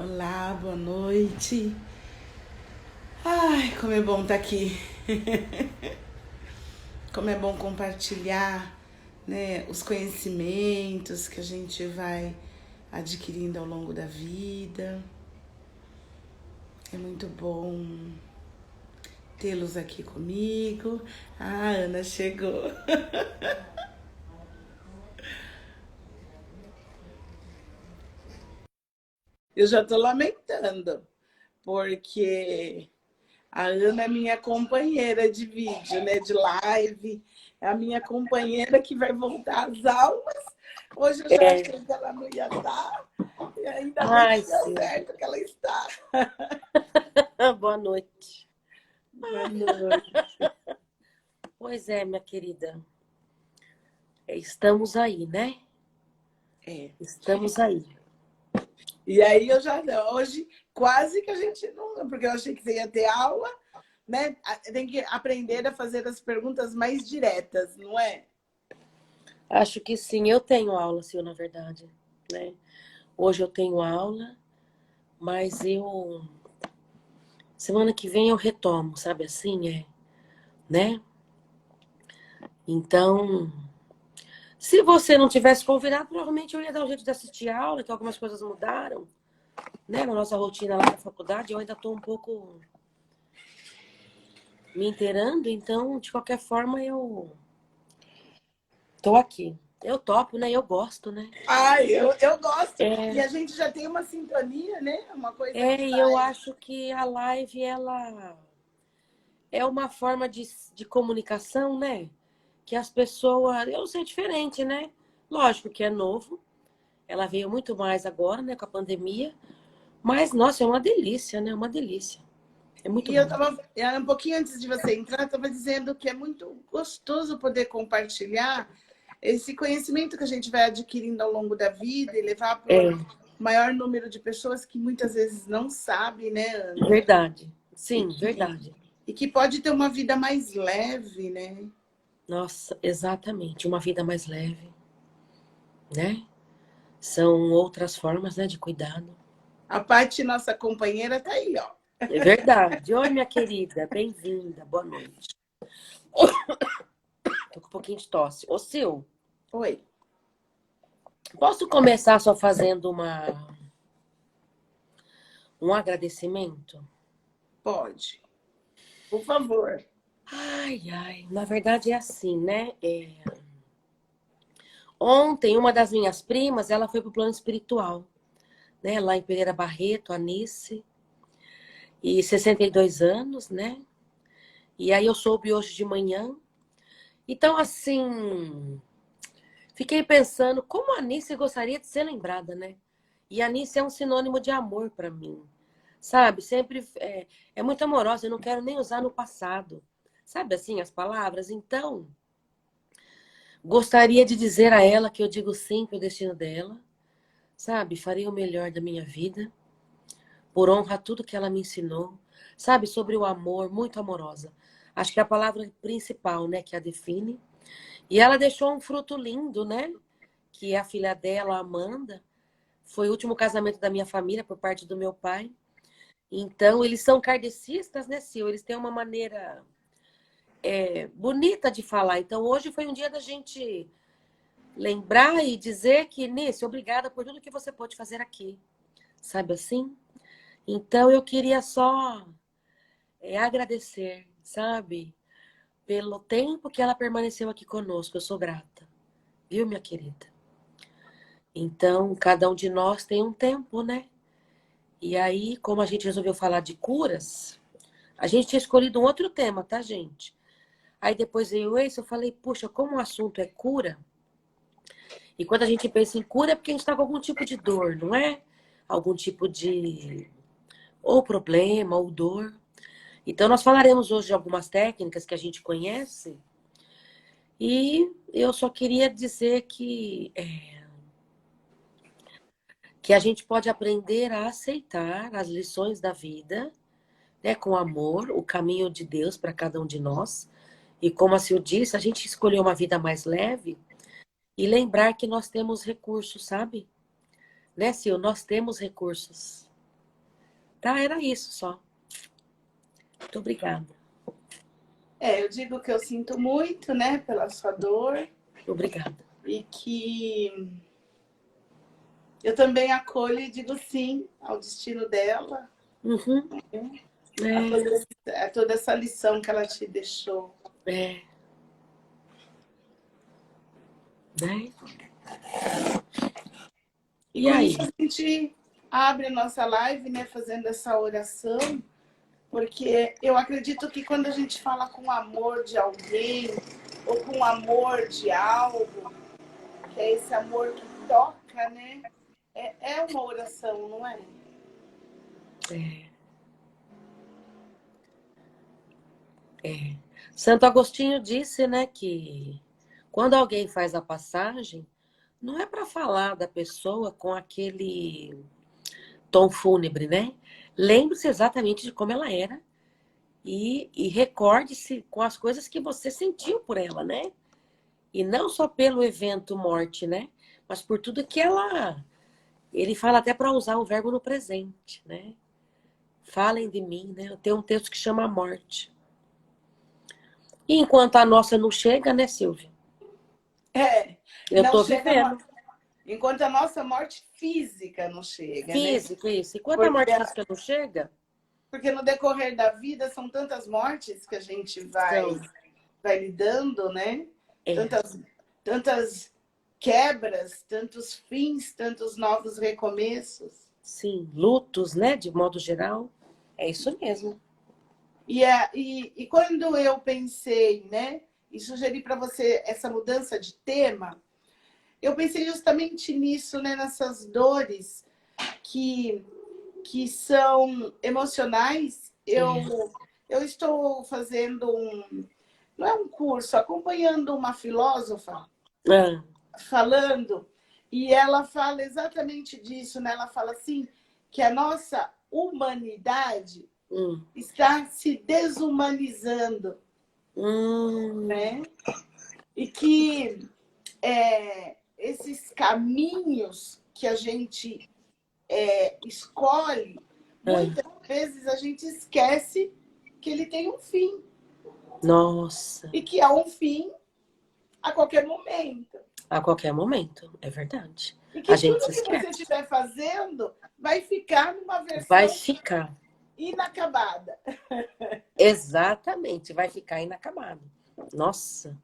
Olá, boa noite. Ai, como é bom estar aqui. Como é bom compartilhar, né, os conhecimentos que a gente vai adquirindo ao longo da vida. É muito bom tê-los aqui comigo. Ah, a Ana chegou. Eu já tô lamentando, porque a Ana é minha companheira de vídeo, né, de live. É a minha companheira que vai voltar às aulas. Hoje eu já É. achei que ela não ia estar. E ainda bem Ai, que deu Silvia. certo que ela está. Boa noite. Boa noite. Pois é, minha querida. Estamos aí, né? É. Estamos aí. E aí eu já, hoje, quase que a gente não, porque eu achei que você ia ter aula, né? Tem que aprender a fazer as perguntas mais diretas, não é? Acho que sim, eu tenho aula, Sil, na verdade, né? Hoje eu tenho aula, mas semana que vem eu retomo, sabe assim, né? Então, se você não tivesse convidado, provavelmente eu ia dar um jeito de assistir a aula, que algumas coisas mudaram, né? Na nossa rotina lá na faculdade, eu ainda estou um pouco me inteirando, então, de qualquer forma, eu tô aqui. Eu topo, né? Eu gosto, né? Ai, eu gosto. E É, a gente já tem uma sintonia, né? Uma coisa que e eu vai. acho que a live, ela é uma forma de comunicação, né? Que as pessoas... Eu sei diferente, né? Lógico que é novo. Ela veio muito mais agora, né? Com a pandemia. Mas, nossa, é uma delícia, né? Uma delícia. É muito E eu bom. estava, um pouquinho antes de você entrar, estava dizendo que é muito gostoso poder compartilhar esse conhecimento que a gente vai adquirindo ao longo da vida e levar para o É, maior número de pessoas que muitas vezes não sabe, né, Ana? verdade. E Sim, que, verdade. e que pode ter uma vida mais leve, né? Nossa, exatamente. Uma vida mais leve, né? São outras formas, né, de cuidado. A Paty, nossa companheira, está aí, ó. É verdade. Oi, minha querida, bem-vinda, boa noite. Tô com um pouquinho de tosse. Ô, Sil, Oi, posso começar só fazendo um agradecimento? pode. Por favor. Ai, ai, na verdade é assim, né? Ontem, uma das minhas primas, ela foi pro plano espiritual, né? Lá em Pereira Barreto, Anice, e 62 anos, né? E aí eu soube hoje de manhã. Então, assim, fiquei pensando como a Anice gostaria de ser lembrada, né? E a Anice é um sinônimo de amor para mim, sabe? Sempre é muito amorosa, eu não quero nem usar no passado. Sabe assim as palavras? Então, gostaria de dizer a ela que eu digo sim pro destino dela, sabe? Farei o melhor da minha vida, por honra a tudo que ela me ensinou, sabe? Sobre o amor, muito amorosa. Acho que é a palavra principal, né, que a define. E ela deixou um fruto lindo, né? Que é a filha dela, a Amanda. Foi o último casamento da minha família por parte do meu pai. Então, eles são kardecistas, né, Sil? Eles têm uma maneira bonita de falar. Então, hoje foi um dia da gente lembrar e dizer que, Nice, obrigada por tudo que você pôde fazer aqui. Sabe assim? Então, eu queria só agradecer, sabe? Pelo tempo que ela permaneceu aqui conosco. Eu sou grata. Viu, minha querida? Então, cada um de nós tem um tempo, né? E aí, como a gente resolveu falar de curas, a gente tinha escolhido um outro tema, tá, gente? Aí depois veio esse, eu falei, puxa, como o assunto é cura, e quando a gente pensa em cura é porque a gente está com algum tipo de dor, não é? Algum tipo de ou problema, ou dor. Então nós falaremos hoje de algumas técnicas que a gente conhece, e eu só queria dizer que a gente pode aprender a aceitar as lições da vida, né, com amor, o caminho de Deus para cada um de nós. E como a Sil disse, a gente escolheu uma vida mais leve e lembrar que nós temos recursos, sabe? Né, Sil? Nós temos recursos. Tá, era isso só. Muito obrigada. Eu digo que eu sinto muito, né, pela sua dor Obrigada. e que eu também acolho e digo sim ao destino dela, Uhum. a toda essa lição que ela te deixou. Né? E E com isso aí? a gente abre a nossa live, né, fazendo essa oração, porque eu acredito que quando a gente fala com amor de alguém ou com amor de algo, que é esse amor que toca, né, é uma oração, não é? Santo Agostinho disse, né, que quando alguém faz a passagem, não é para falar da pessoa com aquele tom fúnebre, né? Lembre-se exatamente de como ela era e recorde-se com as coisas que você sentiu por ela, né? E não só pelo evento morte, né? Mas por tudo que ela. Ele fala até para usar o verbo no presente, né? Falem de mim, né? Tem um texto que chama a morte. E enquanto a nossa não chega, né, Silvia? Eu Não tô chega vivendo. enquanto a nossa morte física não chega, né? Física, isso. Enquanto a Porque, morte física não chega, porque no decorrer da vida são tantas mortes que a gente são. vai lidando, né? É, Tantas quebras, tantos fins, tantos novos recomeços. sim, lutos, né, de modo geral. É isso mesmo. E quando eu pensei, né, e sugeri para você essa mudança de tema, eu pensei justamente nisso, né, nessas dores que, que são emocionais. Eu estou fazendo não é um curso, acompanhando uma filósofa Ah, falando, e ela fala exatamente disso, né? Ela fala assim, que a nossa humanidade hum, está se desumanizando, hum, né? E que esses caminhos que a gente escolhe, ah. muitas vezes a gente esquece que ele tem um fim, Nossa, e que há um fim a qualquer momento. a qualquer momento, é verdade. E A que gente se tudo que você esquece. estiver fazendo vai ficar numa Vai versão ficar. inacabada. Exatamente, vai ficar inacabado. Nossa,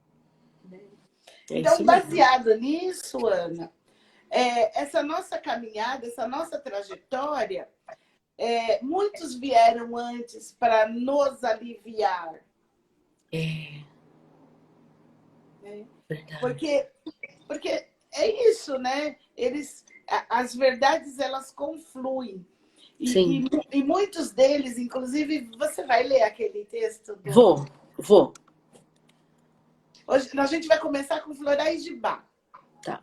é Então, isso mesmo. baseado nisso, Ana, essa nossa caminhada, essa nossa trajetória, muitos vieram antes para nos aliviar. É Né? verdade. Porque, porque é isso, né? As verdades, elas confluem. Sim, E muitos deles, inclusive, você vai ler aquele texto do... vou. Hoje, a gente vai começar com Florais de Bach. Tá.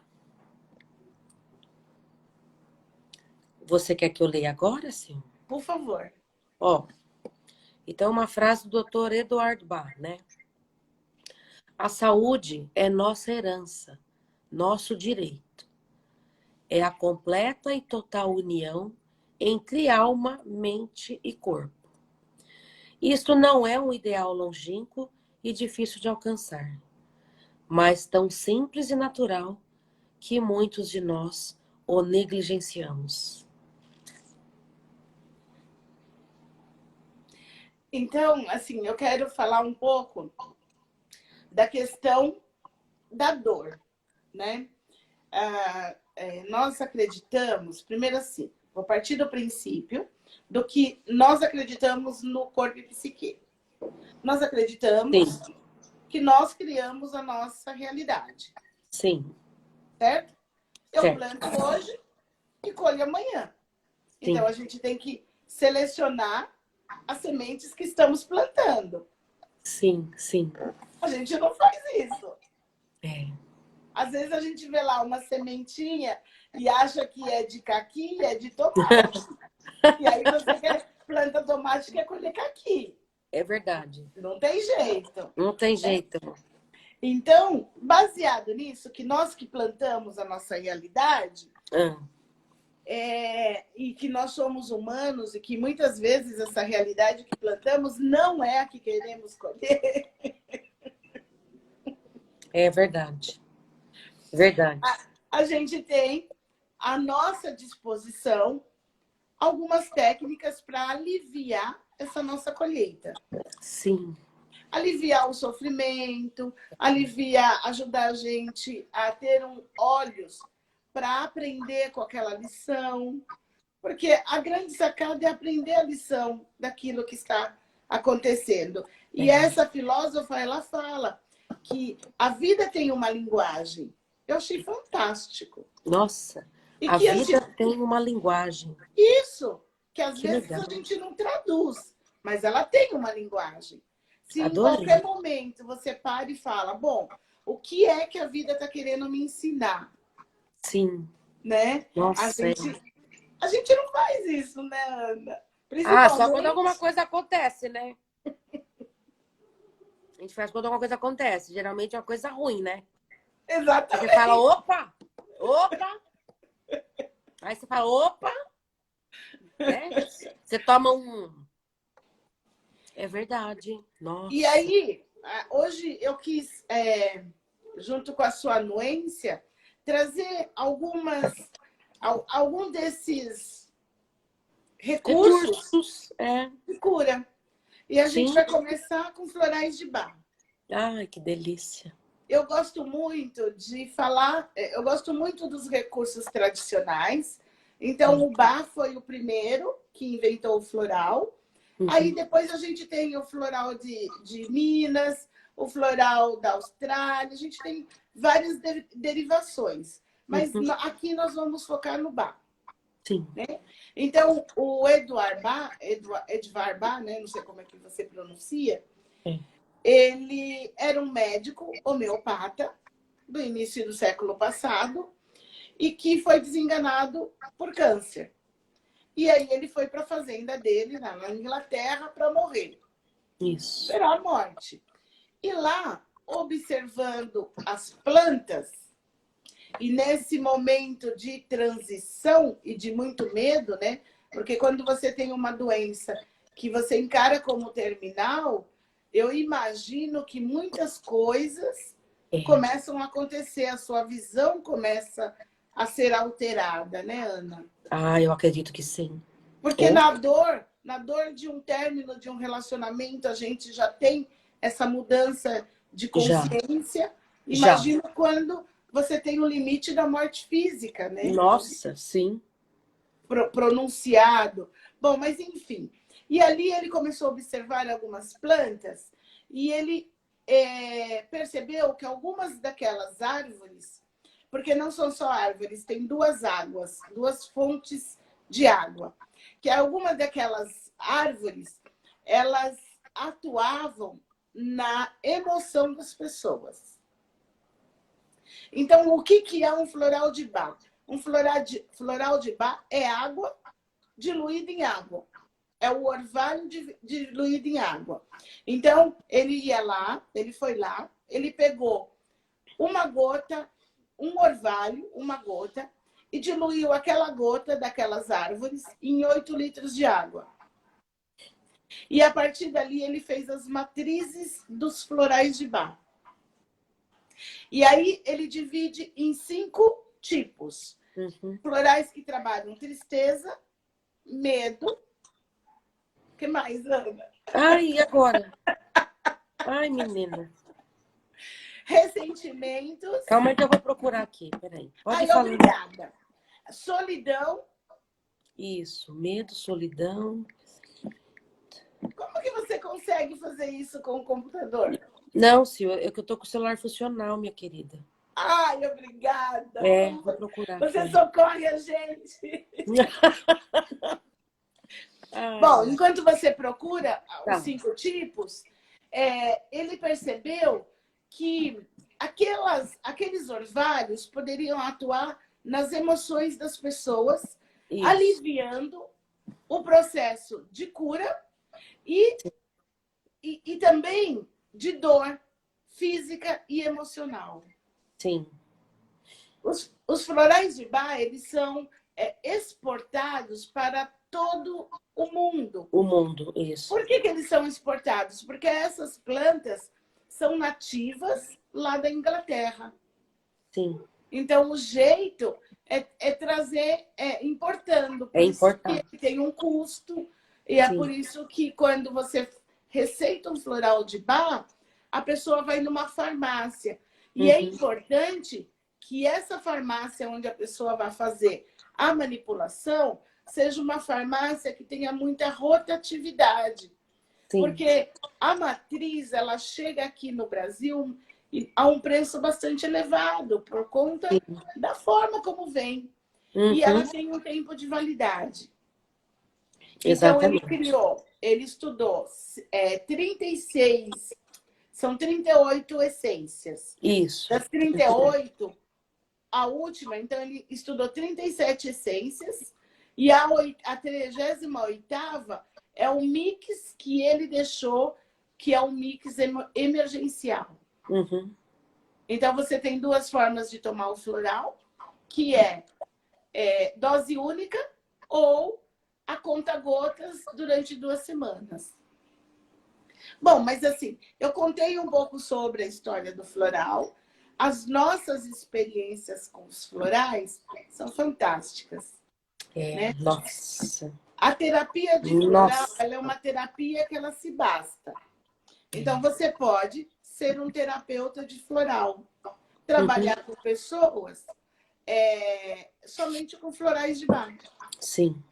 Você quer que eu leia agora, sim? Por favor. Ó, então uma frase do Dr. Eduardo Bach, né? A saúde é nossa herança, nosso direito. É a completa e total união entre alma, mente e corpo. Isto não é um ideal longínquo e difícil de alcançar, mas tão simples e natural que muitos de nós o negligenciamos. Então, assim, eu quero falar um pouco da questão da dor, né? Nós acreditamos, primeiro assim, vou partir do princípio do que nós acreditamos no corpo e psique. Nós acreditamos Sim, que nós criamos a nossa realidade, sim, certo? Eu certo. planto hoje e colho amanhã. Então, Sim, a gente tem que selecionar as sementes que estamos plantando. sim, sim. A gente não faz isso. É. Às vezes a gente vê lá uma sementinha e acha que é de caqui, é de tomate. E aí você planta tomate e quer colher caqui. É verdade. Não tem jeito. Não tem jeito. Então, baseado nisso, que nós que plantamos a nossa realidade, Ah, e que nós somos humanos e que muitas vezes essa realidade que plantamos não é a que queremos colher. É verdade. Verdade. A gente tem à nossa disposição algumas técnicas para aliviar essa nossa colheita. Sim. Aliviar o sofrimento, aliviar, ajudar a gente a ter olhos para aprender com aquela lição. Porque a grande sacada é aprender a lição daquilo que está acontecendo. E essa filósofa, ela fala que a vida tem uma linguagem. Eu achei fantástico. Nossa, E a que vida tem uma linguagem. Isso, que às Que vezes legal. a gente não traduz, mas ela tem uma linguagem. Se em Adorei. qualquer momento você para e fala, bom, o que é que a vida está querendo me ensinar? Sim. Né? Nossa, A gente não faz isso, né, Ana? só quando alguma coisa acontece, né? A gente faz quando alguma coisa acontece. Geralmente é uma coisa ruim, né? Exatamente. Aí você fala, opa! Opa! Aí você fala, opa! Né? Você toma um... É verdade. Nossa. E aí, hoje eu quis, junto com a sua anuência, trazer algum desses recursos de cura. E a gente vai começar com florais de Bach. Ai, que delícia. Eu gosto muito de falar, eu gosto muito dos recursos tradicionais. Então, o Bach foi o primeiro que inventou o floral. Aí depois a gente tem o floral de Minas, o floral da Austrália, a gente tem várias derivações. Mas aqui nós vamos focar no Bach. Sim. Né? Então, o Edvard Bach, né? Não sei como é que você pronuncia, ele era um médico homeopata do início do século passado e que foi desenganado por câncer. E aí ele foi para a fazenda dele, na Inglaterra, para morrer. Isso. Esperar a morte. E lá, observando as plantas, e nesse momento de transição e de muito medo, né? Porque quando você tem uma doença que você encara como terminal, eu imagino que muitas coisas começam a acontecer, a sua visão começa a ser alterada, né, Ana? Ah, eu acredito que sim. Porque na dor de um término de um relacionamento, a gente já tem essa mudança de consciência. Imagina quando você tem o limite da morte física, né? Nossa, sim. Pronunciado. Bom, mas enfim. E ali ele começou a observar algumas plantas e ele percebeu que algumas daquelas árvores, porque não são só árvores, tem duas águas, duas fontes de água, que algumas daquelas árvores, elas atuavam na emoção das pessoas. Então, o que é um floral de Bach? Um floral de Bach é água diluída em água. É o orvalho diluído em água. Então, ele ia lá, ele foi lá, ele pegou uma gota, um orvalho, uma gota, e diluiu aquela gota daquelas árvores em 8 litros de água. E a partir dali ele fez as matrizes dos florais de Bach. E aí ele divide em 5 tipos. Florais que trabalham tristeza, medo. O que mais, Ana? Ai, e agora? Ai, menina. Ressentimentos. Calma aí que eu vou procurar aqui, peraí. Pode falar. Obrigada. Solidão. Isso, medo, solidão. Como que você consegue fazer isso com o computador? Não, Sil, é que eu tô com o celular funcional, minha querida. Ai, obrigada. Vou procurar. Você socorre a gente. Bom, enquanto você procura os 5 tipos, ele percebeu que aqueles orvalhos poderiam atuar nas emoções das pessoas, aliviando o processo de cura e também de dor física e emocional. Sim. Os florais de Bach, eles são exportados para todo o mundo. O mundo, isso. Por que eles são exportados? Porque essas plantas são nativas lá da Inglaterra. Sim. Então, o jeito é trazer, importando. Por É isso importante. que tem um custo. E é Sim. por isso que quando você receita um floral de Bach, a pessoa vai numa farmácia. E é importante que essa farmácia onde a pessoa vai fazer a manipulação seja uma farmácia que tenha muita rotatividade. Sim. Porque a matriz, ela chega aqui no Brasil a um preço bastante elevado, por conta da forma como vem. E ela tem um tempo de validade. Então, Exatamente. ele estudou 36, são 38 essências. Isso. Das 38, a última, então, ele estudou 37 essências, e a 38ª é o mix que ele deixou, que é um mix emergencial. Então, você tem duas formas de tomar o floral, que é dose única ou a conta-gotas durante 2 semanas. Bom, mas assim, eu contei um pouco sobre a história do floral. As nossas experiências com os florais são fantásticas. Né? Nossa. A terapia de floral, ela é uma terapia que ela se basta. Então, você pode ser um terapeuta de floral. Trabalhar com pessoas somente com florais de Bach. Sim.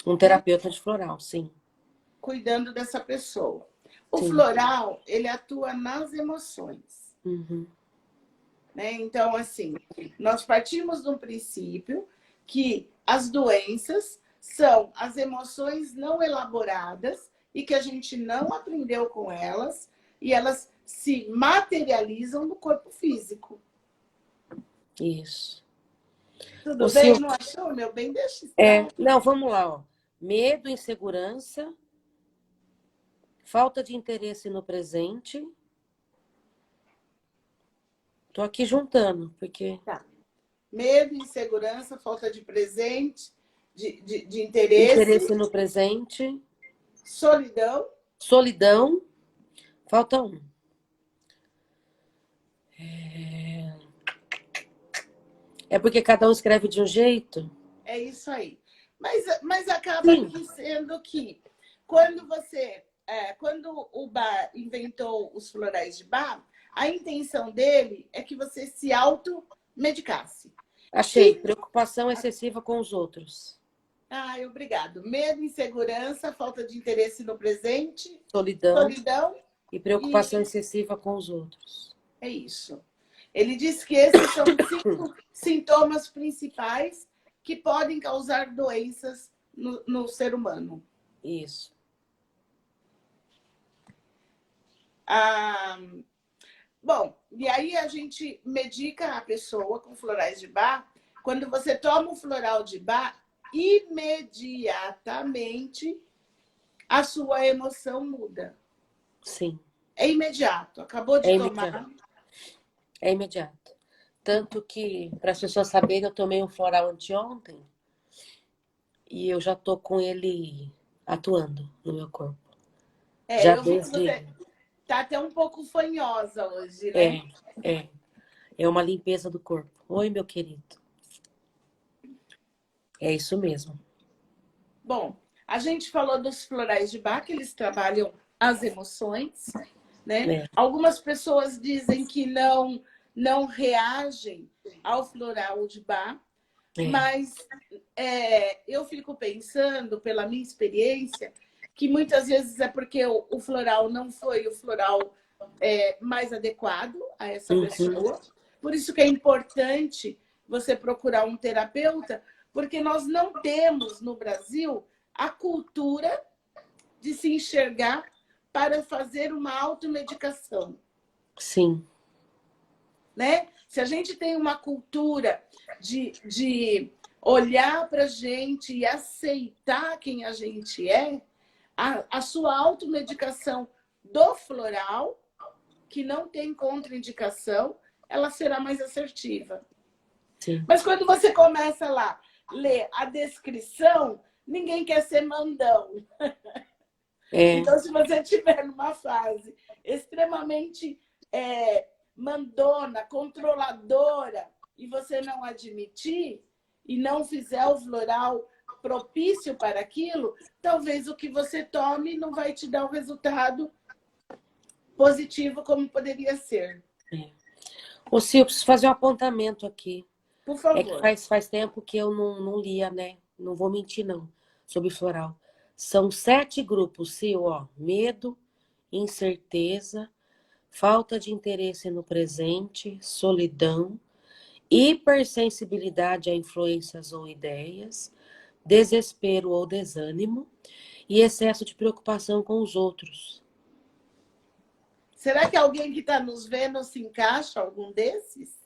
Um terapeuta de floral, sim. Cuidando dessa pessoa. O floral, ele atua nas emoções. Né? Então, assim, nós partimos de um princípio que as doenças são as emoções não elaboradas e que a gente não aprendeu com elas, e elas se materializam no corpo físico. Isso. Tudo bem? Não achou, meu bem? Deixa estar. Não, vamos lá. Ó. Medo, insegurança, falta de interesse no presente. Tô aqui juntando, porque... Tá. Medo, insegurança, falta de presente, de interesse. Interesse no presente. Solidão. Solidão. Falta um. É porque cada um escreve de um jeito? É isso aí. Mas acaba aqui sendo que quando o Bach inventou os florais de Bach, a intenção dele é que você se automedicasse. Achei. Preocupação excessiva com os outros. Obrigado. Medo, insegurança, falta de interesse no presente, Solidão e preocupação e... excessiva com os outros. É isso. Ele diz que esses são 5 sintomas principais que podem causar doenças no ser humano. Isso. Bom, e aí a gente medica a pessoa com florais de Bach. Quando você toma um floral de Bach, imediatamente a sua emoção muda. Sim. É imediato. Acabou de tomar. É imediato. Tanto que, para as pessoas saberem, eu tomei um floral anteontem e eu já tô com ele atuando no meu corpo. Já eu vi que você tá até um pouco fanhosa hoje, né? É uma limpeza do corpo. Oi, meu querido. É isso mesmo. Bom, a gente falou dos florais de Bach, que eles trabalham as emoções, né? Algumas pessoas dizem que não reagem ao floral de Bach, mas eu fico pensando, pela minha experiência, que muitas vezes é porque o floral não foi o floral mais adequado a essa pessoa. Por isso que é importante você procurar um terapeuta, porque nós não temos no Brasil a cultura de se enxergar para fazer uma automedicação. Sim. Né? Se a gente tem uma cultura de olhar para a gente e aceitar quem a gente é, a sua automedicação do floral, que não tem contraindicação, ela será mais assertiva. Sim. Mas quando você começa lá, lê a descrição, ninguém quer ser mandão. Então, se você estiver numa fase extremamente mandona, controladora, e você não admitir e não fizer o floral propício para aquilo, talvez o que você tome não vai te dar o resultado positivo como poderia ser. Ô, Sil, preciso fazer um apontamento aqui. Por favor. É que faz tempo que eu não lia, né? Não vou mentir, não, sobre floral. São 7 grupos, Sil, ó. Medo, incerteza, falta de interesse no presente, solidão, hipersensibilidade a influências ou ideias, desespero ou desânimo e excesso de preocupação com os outros. Será que alguém que está nos vendo se encaixa algum desses?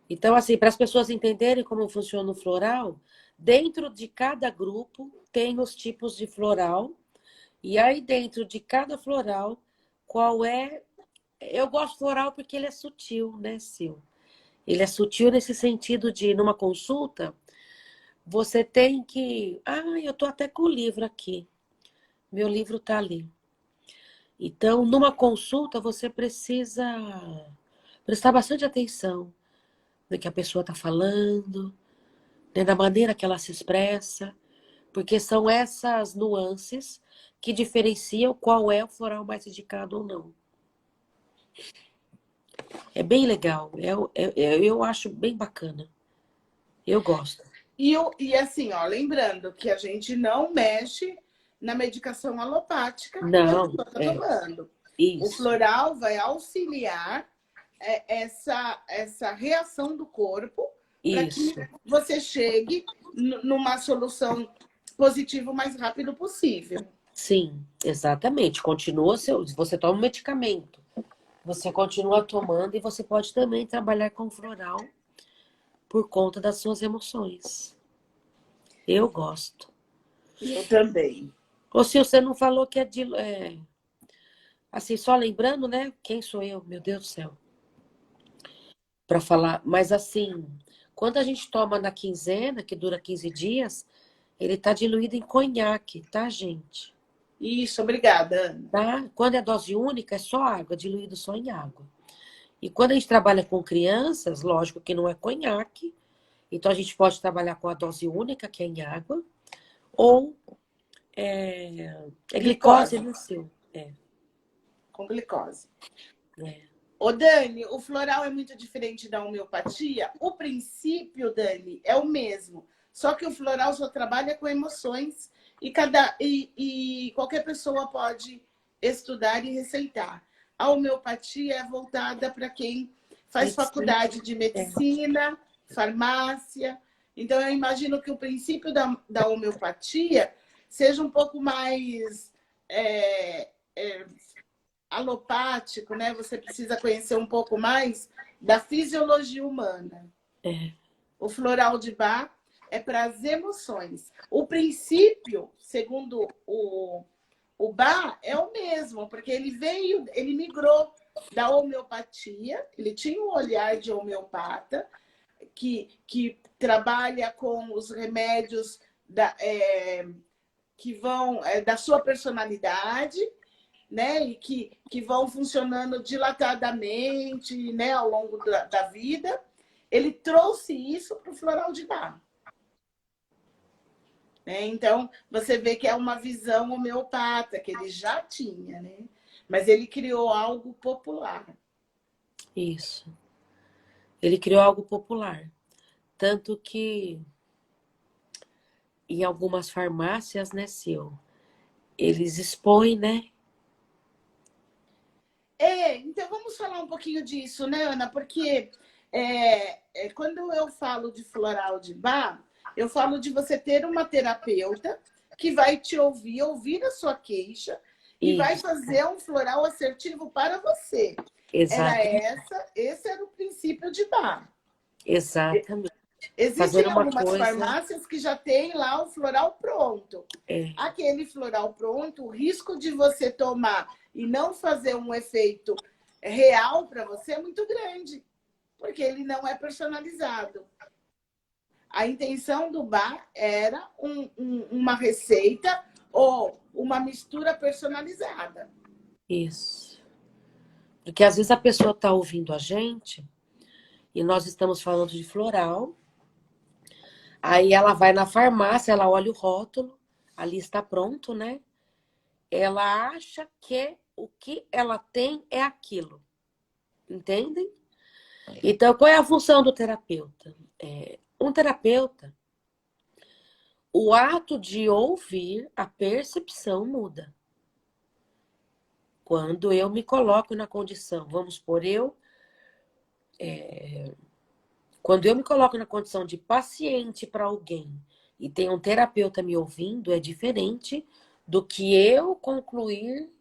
Então, assim, para as pessoas entenderem como funciona o floral, dentro de cada grupo tem os tipos de floral, e aí dentro de cada floral, qual é... Eu gosto de floral porque ele é sutil, né, Sil? Ele é sutil nesse sentido de, numa consulta, você tem que... Ah, eu tô até com o livro aqui. Meu livro tá ali. Então, numa consulta, você precisa prestar bastante atenção no que a pessoa está falando, né, da maneira que ela se expressa, porque são essas nuances que diferenciam qual é o floral mais indicado ou não. É bem legal, eu acho bem bacana. Eu gosto. E assim, ó, lembrando que a gente não mexe na medicação alopática que a pessoa está tomando. Isso. O floral vai auxiliar essa reação do corpo para que você chegue numa solução positiva o mais rápido possível. Sim, exatamente. Continua você toma um medicamento, você continua tomando e você pode também trabalhar com floral por conta das suas emoções. Eu gosto. Eu também. Ou se você não falou que assim, só lembrando, né? Quem sou eu? Meu Deus do céu. Para falar, mas assim, quando a gente toma na quinzena, que dura 15 dias, ele tá diluído em conhaque, tá, gente? Isso, obrigada, Ana. Tá? Quando é dose única, é só água, diluído só em água. E quando a gente trabalha com crianças, lógico que não é conhaque, então a gente pode trabalhar com a dose única, que é em água, ou glicose no seu. Com glicose. É. Ô, Dani, o floral é muito diferente da homeopatia? O princípio, Dani, é o mesmo. Só que o floral só trabalha com emoções e qualquer pessoa pode estudar e receitar. A homeopatia é voltada para quem faz faculdade de medicina, farmácia. Então, eu imagino que o princípio da homeopatia seja um pouco mais alopático, né? Você precisa conhecer um pouco mais da fisiologia humana. O floral de Bach é para as emoções. O princípio, segundo o Bach, é o mesmo, porque ele migrou da homeopatia, ele tinha um olhar de homeopata, que trabalha com os remédios que vão da sua personalidade, né? E que vão funcionando dilatadamente, né? Ao longo da vida. Ele trouxe isso para o floral de Bach. Então, você vê que é uma visão homeopata que ele já tinha, né? Mas ele criou algo popular. Isso. Ele criou algo popular. Tanto que em algumas farmácias, né, Sil, eles expõem, né? Então vamos falar um pouquinho disso, né, Ana? Porque quando eu falo de floral de Bach, eu falo de você ter uma terapeuta que vai te ouvir a sua queixa e vai fazer um floral assertivo para você. Exatamente. Esse era o princípio de Bach. Exatamente. Existem algumas farmácias que já tem lá o floral pronto. Aquele floral pronto, o risco de você tomar e não fazer um efeito real para você é muito grande, porque ele não é personalizado. A intenção do bar era uma receita ou uma mistura personalizada. Isso. Porque às vezes a pessoa está ouvindo a gente e nós estamos falando de floral. Aí ela vai na farmácia, ela olha o rótulo, ali está pronto, né? Ela acha que o que ela tem é aquilo. Entendem? Então, qual é a função do terapeuta? Um terapeuta, o ato de ouvir, a percepção muda. Quando eu me coloco na condição, vamos supor, quando eu me coloco na condição de paciente para alguém e tem um terapeuta me ouvindo, é diferente do que eu concluir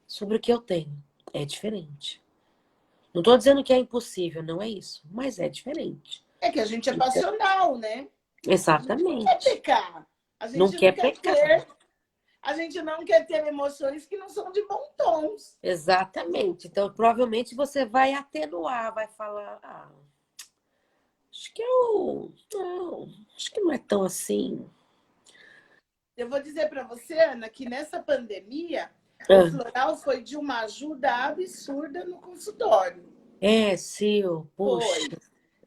sobre o que eu tenho. É diferente. Não estou dizendo que é impossível, não é isso, mas é diferente. É que a gente é passional, né? Exatamente. A gente não quer pecar. A Não gente não quer quer pecar. ter. A gente não quer ter emoções que não são de bom tons. Exatamente. Então, provavelmente você vai atenuar, vai falar, acho que não, acho que não é tão assim. Eu vou dizer para você, Ana, que nessa pandemia, o Ah, floral foi de uma ajuda absurda no consultório. Sil, Foi. puxa,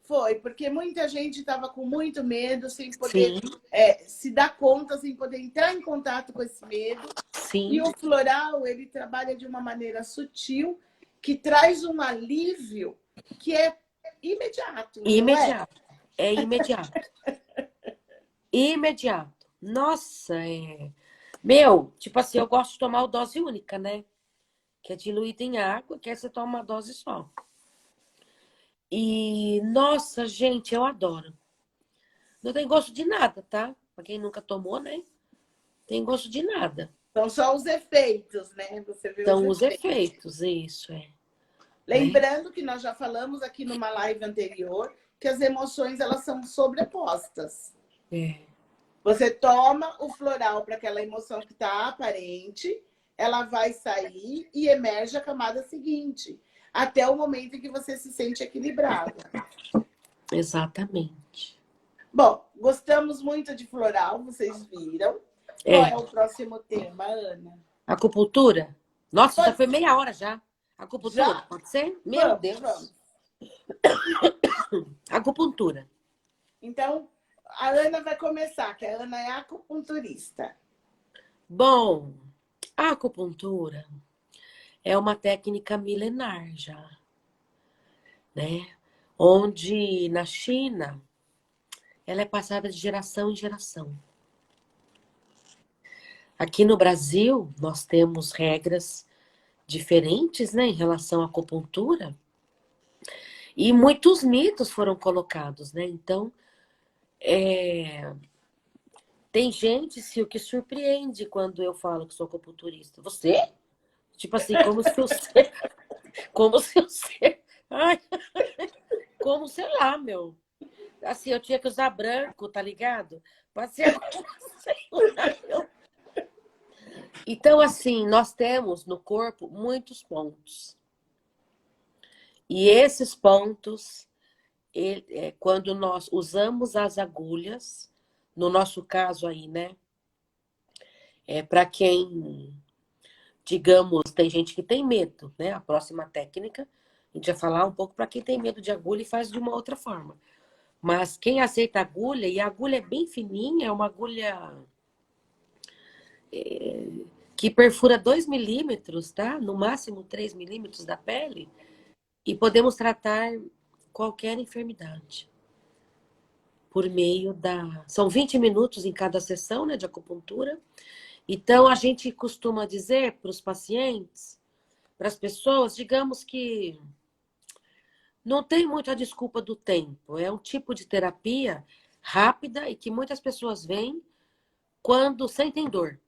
Foi, porque muita gente estava com muito medo, sem poder sim, se dar conta, sem poder entrar em contato com esse medo. E sim, o floral, ele trabalha de uma maneira sutil, que traz um alívio que é imediato, não é? imediato. É imediato. Imediato. Nossa, Meu, tipo assim, eu gosto de tomar o dose única, né? Que é diluído em água, que aí você toma uma dose só. E, nossa, gente, eu adoro. Não tem gosto de nada, tá? Pra quem nunca tomou, né? Tem gosto de nada. São só os efeitos, né? Você vê os São os efeitos. efeitos, isso né? Lembrando que nós já falamos aqui numa live anterior que as emoções elas são sobrepostas. É, Você toma o floral para aquela emoção que está aparente, ela vai sair e emerge a camada seguinte, até o momento em que você se sente equilibrada. exatamente. Bom, gostamos muito de floral, vocês viram. Qual É. é o próximo tema, Ana? Acupuntura? Nossa, já Pode... foi meia hora já. Acupuntura, Já? pode ser? Meu Vamos, Deus. vamos. Acupuntura. Então, a Ana vai começar, que a Ana é acupunturista. Bom, a acupuntura é uma técnica milenar já, né? Onde na China ela é passada de geração em geração. Aqui no Brasil nós temos regras diferentes, né, em relação à acupuntura e muitos mitos foram colocados, né? Então, tem gente o que surpreende quando eu falo que sou acupunturista. Você? Tipo assim, como se eu ser, como se eu ser, ai, como sei lá, meu. Assim, eu tinha que usar branco, tá ligado? Pode ser, sei lá, meu. Então, assim, nós temos no corpo muitos pontos. E esses pontos, quando nós usamos as agulhas, no nosso caso aí, né? Para quem, digamos, tem gente que tem medo, né? A próxima técnica, a gente vai falar um pouco para quem tem medo de agulha e faz de uma outra forma. Mas quem aceita agulha, e a agulha é bem fininha, é uma agulha que perfura 2 milímetros, tá? No máximo 3 milímetros da pele, e podemos tratar qualquer enfermidade por meio da... São 20 minutos em cada sessão, né, de acupuntura. Então, a gente costuma dizer para os pacientes, para as pessoas, digamos que não tem muito a desculpa do tempo. É um tipo de terapia rápida e que muitas pessoas vêm quando sentem dor.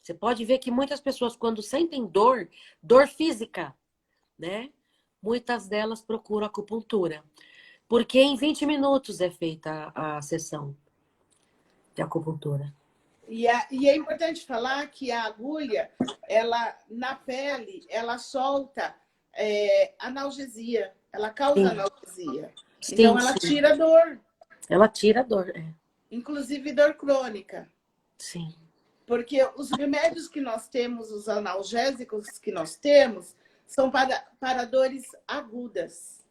Você pode ver que muitas pessoas, quando sentem dor, dor física, né? Muitas delas procuram acupuntura. Porque em 20 minutos é feita a sessão de acupuntura. E é importante falar que a agulha, ela na pele, ela solta analgesia, ela causa Sim, analgesia. Então, sim, ela sim. tira a dor. Ela tira a dor, inclusive dor crônica. Sim. Porque os remédios que nós temos, os analgésicos que nós temos, são para dores agudas.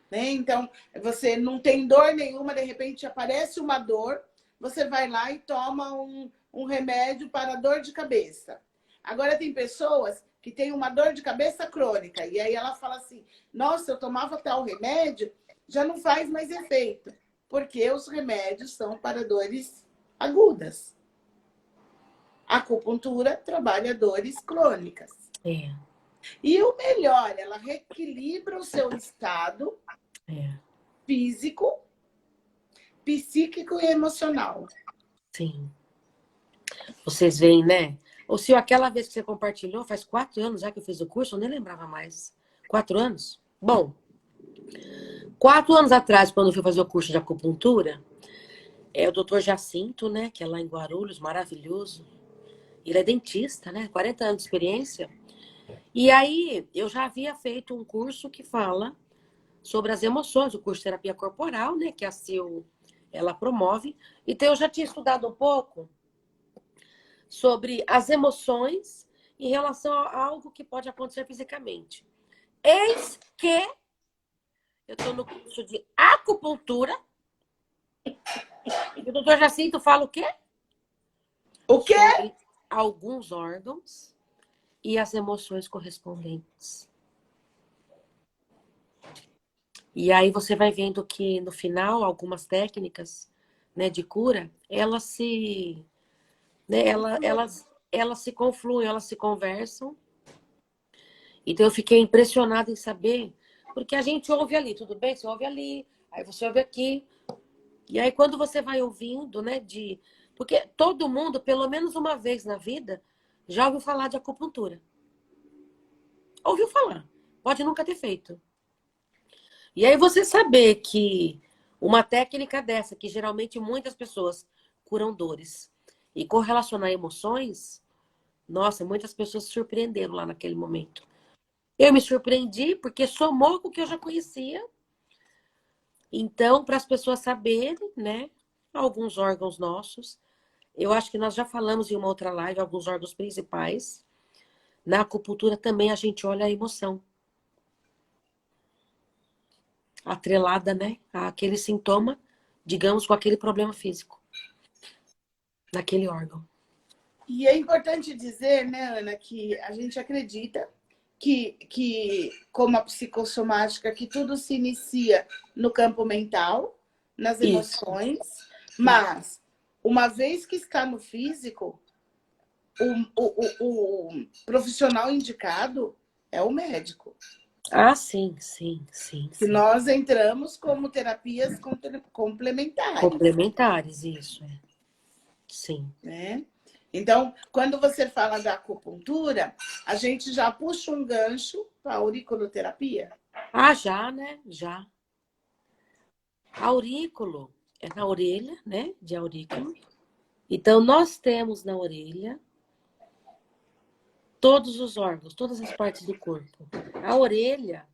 Né? Então, você não tem dor nenhuma, de repente aparece uma dor, você vai lá e toma um remédio para dor de cabeça. Agora, tem pessoas que têm uma dor de cabeça crônica, e aí ela fala assim, nossa, eu tomava tal remédio, já não faz mais efeito, porque os remédios são para dores agudas. A acupuntura trabalha dores crônicas. É. E o melhor, ela reequilibra o seu estado físico, psíquico e emocional. Sim. Vocês veem, né? O senhor, aquela vez que você compartilhou, faz 4 anos já que eu fiz o curso, eu nem lembrava mais. 4 anos? Bom, 4 anos atrás, quando eu fui fazer o curso de acupuntura, o doutor Jacinto, né? Que é lá em Guarulhos, maravilhoso. Ele é dentista, né? 40 anos de experiência. E aí, eu já havia feito um curso que fala sobre as emoções, o curso de terapia corporal, né? Que a Sil, ela promove. Então, eu já tinha estudado um pouco sobre as emoções em relação a algo que pode acontecer fisicamente. Eis que eu estou no curso de acupuntura e o doutor Jacinto fala o quê? O quê? Sobre alguns órgãos e as emoções correspondentes. E aí você vai vendo que no final algumas técnicas, né, de cura, elas se, né, elas se confluem, elas se conversam. Então eu fiquei impressionada em saber, porque a gente ouve ali, tudo bem? Você ouve ali, aí você ouve aqui. E aí quando você vai ouvindo, né, porque todo mundo, pelo menos uma vez na vida, já ouviu falar de acupuntura. Ouviu falar. Pode nunca ter feito. E aí você saber que uma técnica dessa, que geralmente muitas pessoas curam dores, e correlacionar emoções, nossa, muitas pessoas se surpreenderam lá naquele momento. Eu me surpreendi porque somou com o que eu já conhecia. Então, para as pessoas saberem, né, alguns órgãos nossos, eu acho que nós já falamos em uma outra live, alguns órgãos principais. Na acupuntura também a gente olha a emoção. Atrelada, né, àquele sintoma, digamos, com aquele problema físico. Naquele órgão. E é importante dizer, né, Ana, que a gente acredita que como a psicossomática, que tudo se inicia no campo mental, nas emoções, mas uma vez que está no físico, o profissional indicado é o médico. Ah, sim, sim, sim. Que nós entramos como terapias complementares. Complementares, isso. Sim. Né? Então, quando você fala da acupuntura, a gente já puxa um gancho para a auriculoterapia. Ah, já, né? Já. Aurículo é na orelha, né? De aurículo. Então, nós temos na orelha todos os órgãos, todas as partes do corpo. A orelha,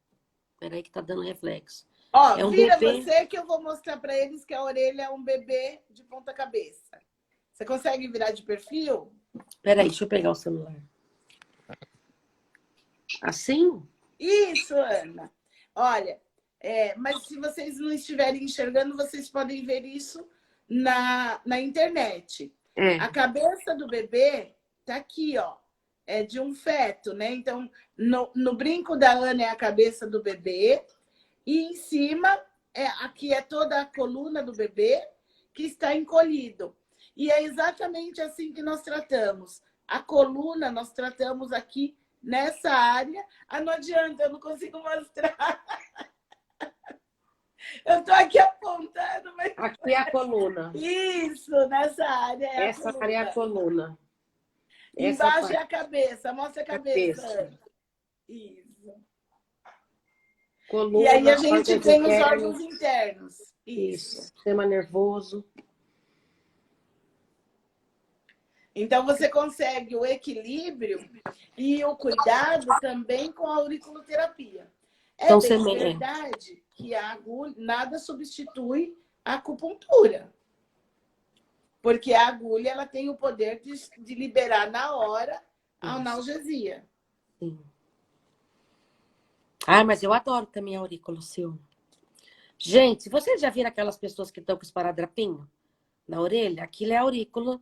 peraí que tá dando reflexo. Ó, é um vira bebê. Você que eu vou mostrar para eles que a orelha é um bebê de ponta cabeça. Você consegue virar de perfil? Peraí, deixa eu pegar o celular. Assim? Isso, Ana. Olha, mas se vocês não estiverem enxergando, vocês podem ver isso na internet. A cabeça do bebê tá aqui, ó. É de um feto, né? Então, no brinco da Ana é a cabeça do bebê. E em cima, aqui é toda a coluna do bebê que está encolhido. E é exatamente assim que nós tratamos. A coluna nós tratamos aqui nessa área. Ah, não adianta, eu não consigo mostrar. Eu estou aqui apontando, mas... Aqui é a coluna. Isso, nessa área é Essa a coluna. área é a coluna. Embaixo é a cabeça. Mostra a cabeça. Isso. Coluna, e aí a gente tem internos. os órgãos internos. Isso. Sistema nervoso. Então, você consegue o equilíbrio e o cuidado também com a auriculoterapia. É Então, bem verdade que a agulha, nada substitui a acupuntura. Porque a agulha ela tem o poder de liberar na hora a analgesia. Sim. Ah, mas eu adoro também a aurícula, Sil. Gente, vocês já viram aquelas pessoas que estão com esparadrapinho na orelha? Aquilo é aurícula.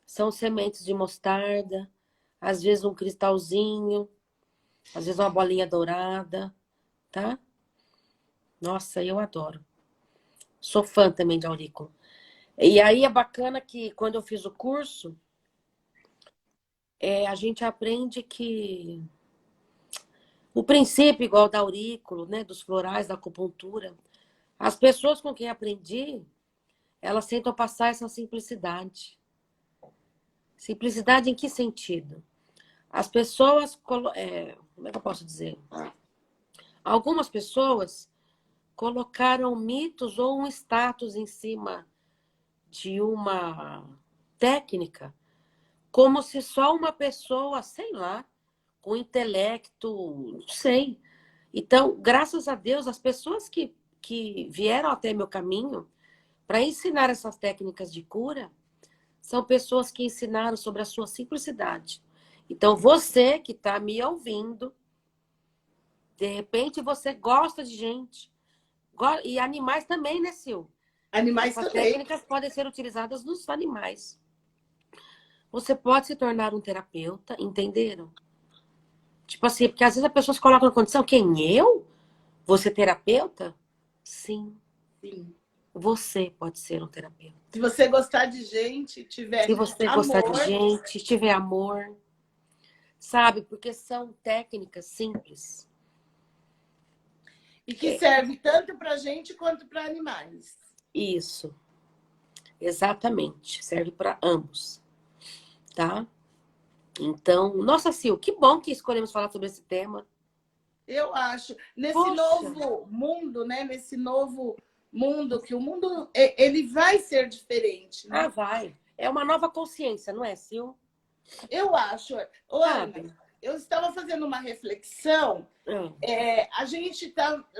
São sementes de mostarda, às vezes um cristalzinho, às vezes uma bolinha dourada, tá? Nossa, eu adoro. Sou fã também de aurícula. E aí é bacana que quando eu fiz o curso, a gente aprende que o princípio igual da aurícula, né, dos florais, da acupuntura, as pessoas com quem aprendi, elas tentam passar essa simplicidade. Simplicidade em que sentido? As pessoas, como é que eu posso dizer? Algumas pessoas colocaram mitos ou um status em cima de uma técnica, como se só uma pessoa, sei lá, com intelecto, não sei. Então, graças a Deus, as pessoas que vieram até meu caminho para ensinar essas técnicas de cura são pessoas que ensinaram sobre a sua simplicidade. Então, você que está me ouvindo, de repente você gosta de gente. E animais também, né, Sil? Animais Essas também. técnicas podem ser utilizadas nos animais. Você pode se tornar um terapeuta, entenderam? Tipo assim, porque às vezes as pessoas colocam na condição, quem eu? Você terapeuta? Sim. Sim. Você pode ser um terapeuta. Se você gostar de gente, tiver Se você amor, gostar de gente, tiver amor, sabe? Porque são técnicas simples. e que serve tanto para gente quanto para animais. Isso. Exatamente. Serve para ambos. Tá? Então, nossa, Sil, que bom que escolhemos falar sobre esse tema. Eu acho. Nesse Poxa. novo mundo, né? Nesse novo mundo, que o mundo ele vai ser diferente, né? Ah, vai. É uma nova consciência, não é, Sil? Eu acho. Ô, Ana, eu estava fazendo uma reflexão. A gente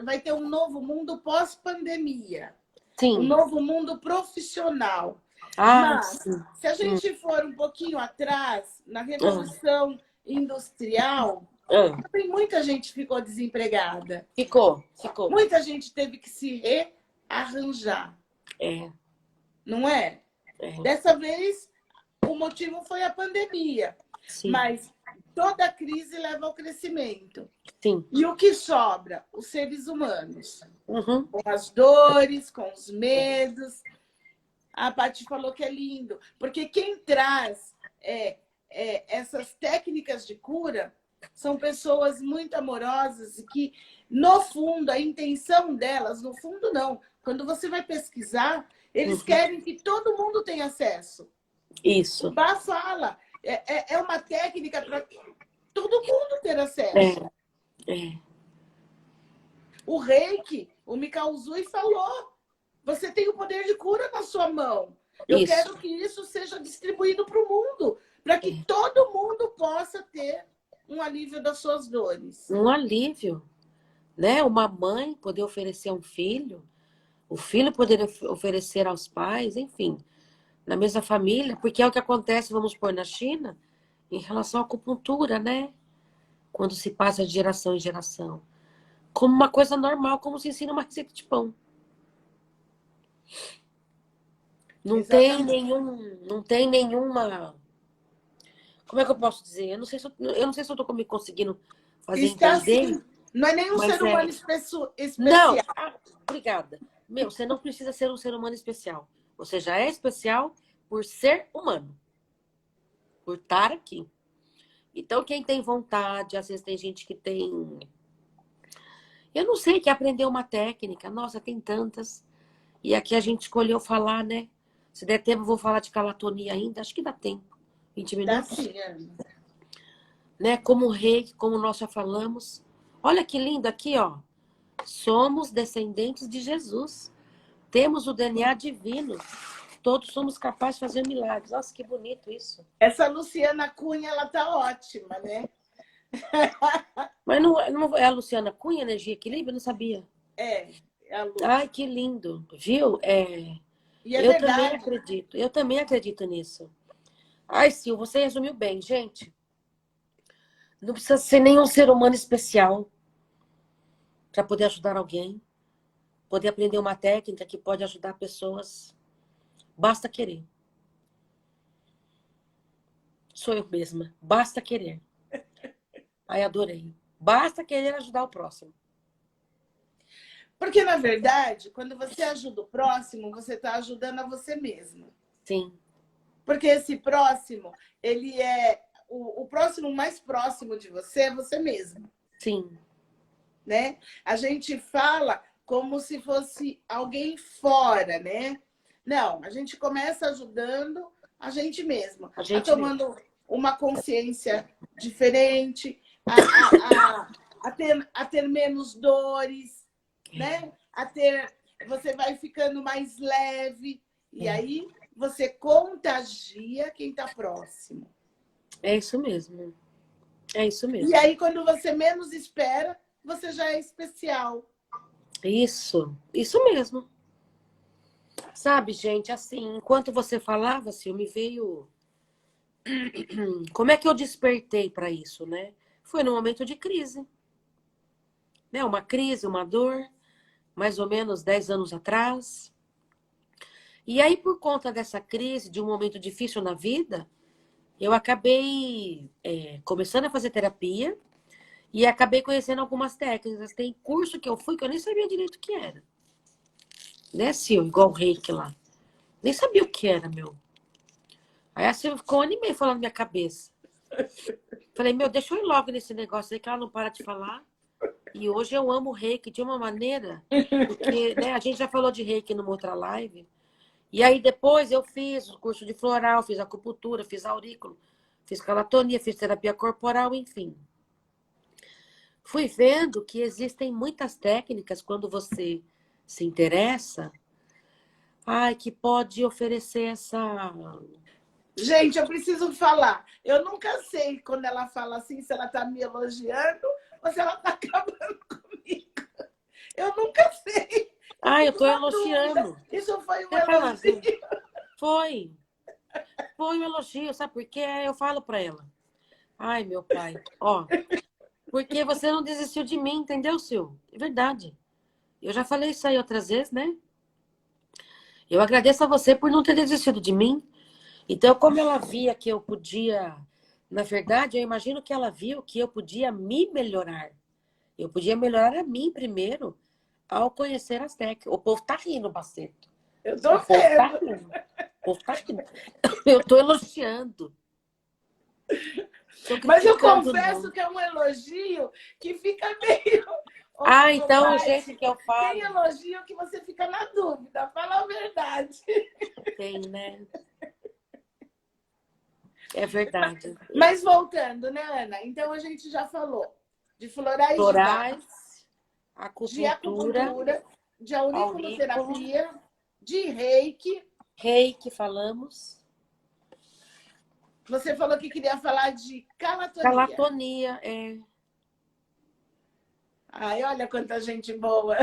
vai ter um novo mundo pós-pandemia. Sim. Um novo mundo profissional. Mas, sim. se a gente for um pouquinho atrás, na Revolução Industrial, também muita gente ficou desempregada. Ficou. Muita gente teve que se rearranjar. Não é? Dessa vez, o motivo foi a pandemia. Sim. Mas toda crise leva ao crescimento. Sim. E o que sobra? Os seres humanos. Uhum. Com as dores, com os medos. A Paty falou que é lindo. Porque quem traz essas técnicas de cura são pessoas muito amorosas e que, no fundo, a intenção delas, no fundo não, quando você vai pesquisar, eles querem que todo mundo tenha acesso. Isso. O Bá fala, é uma técnica para todo mundo ter acesso. O Reiki, o Mikao Usui falou, você tem o poder de cura na sua mão. Eu quero que isso seja distribuído para o mundo, para que todo mundo possa ter um alívio das suas dores. Um alívio, né? Uma mãe poder oferecer a um filho, o filho poder oferecer aos pais, enfim, na mesma família, porque é o que acontece, vamos pôr, na China, em relação à acupuntura, né? Quando se passa de geração em geração. Como uma coisa normal, como se ensina uma receita de pão. Não tem nenhuma... Como é que eu posso dizer? Eu não sei se eu tô me conseguindo fazer entender. Assim, não é nenhum ser humano especial. Não, obrigada. Você não precisa ser um ser humano especial. Você já é especial por ser humano. Por estar aqui. Então, quem tem vontade, às vezes tem gente que tem... Eu não sei, que aprendeu uma técnica. Nossa, tem tantas. E aqui a gente escolheu falar, né? Se der tempo, eu vou falar de calatonia ainda. Acho que dá tempo. 20 minutos. Dá sim, Ana. Né? Como o rei, como nós já falamos. Olha que lindo aqui, ó. Somos descendentes de Jesus. Temos o DNA divino. Todos somos capazes de fazer milagres. Nossa, que bonito isso. Essa Luciana Cunha, ela tá ótima, né? Mas não é a Luciana Cunha, Energia e Equilíbrio? Eu não sabia. É, é a Lu. Ai, que lindo, viu? E é Eu também verdade. acredito, eu também acredito nisso. Ai, Sil, você resumiu bem, gente. Não precisa ser nenhum ser humano especial para poder ajudar alguém, poder aprender uma técnica que pode ajudar pessoas. Basta querer. Sou eu mesma. Basta querer. Ai, adorei. Basta querer ajudar o próximo. Porque, na verdade, quando você ajuda o próximo, você está ajudando a você mesmo. Sim, Porque esse próximo, ele é... O próximo mais próximo de você é você mesmo, sim. né? A gente fala como se fosse alguém fora, né? Não, a gente começa ajudando a gente mesmo, A a gente mesmo. tomando uma consciência diferente, a ter menos dores, né? Você vai ficando mais leve, e É, aí você contagia quem está próximo. é isso mesmo. É isso E mesmo. aí, quando você menos espera, você já é especial. Isso mesmo. Sabe, gente, assim, enquanto você falava, assim, me veio. Como é que eu despertei para isso, né? Foi no momento de crise, né? Uma crise, uma dor, mais ou menos 10 anos atrás. E aí, por conta dessa crise, de um momento difícil na vida, eu acabei começando a fazer terapia e acabei conhecendo algumas técnicas. Tem curso que eu fui que eu nem sabia direito o que era. Né, Sil? Igual o reiki lá. Nem sabia o que era, meu. Aí a Silvia ficou um ano e meio falando na minha cabeça. Falei, meu, deixa eu ir logo nesse negócio aí que ela não para de falar. E hoje eu amo o reiki de uma maneira, porque né, a gente já falou de reiki numa outra live. E aí depois eu fiz o curso de floral, fiz acupuntura, fiz aurículo, fiz calatonia, fiz terapia corporal, enfim. Fui vendo que existem muitas técnicas quando você se interessa, ai, que pode oferecer essa. Gente, eu preciso falar. Eu nunca sei quando ela fala assim, se ela está me elogiando ou se ela está acabando comigo. Eu nunca sei. Eu Ai, eu fico tô na dúvida. elogiando. Isso foi um Você tá lá, elogio. viu? Foi. Foi um elogio, sabe por quê? Eu falo pra ela. Ai, meu pai, ó, porque você não desistiu de mim, entendeu, Sil? É verdade. Eu já falei isso aí outras vezes, né? Eu agradeço a você por não ter desistido de mim. Então, como ela via que eu podia, na verdade, eu imagino que ela viu que eu podia me melhorar. Eu podia melhorar a mim primeiro ao conhecer as técnicas. O povo tá rindo, Baceto. Eu O tô povo tá vendo. rindo. O povo tá rindo. Eu tô elogiando. Tô Mas eu criticando, confesso não. que é um elogio que fica meio. Ah, Ô, então o jeito Paty, que eu tem falo. elogio que você fica na dúvida. Fala a verdade. Tem, né? É verdade. Mas voltando, né, Ana? Então a gente já falou de florais de Bach, Florais, de acupuntura, acupuntura, de aurículo, auriculoterapia, de reiki. reiki, falamos. Você falou que queria falar de calatonia. Calatonia, Ai, olha quanta gente boa.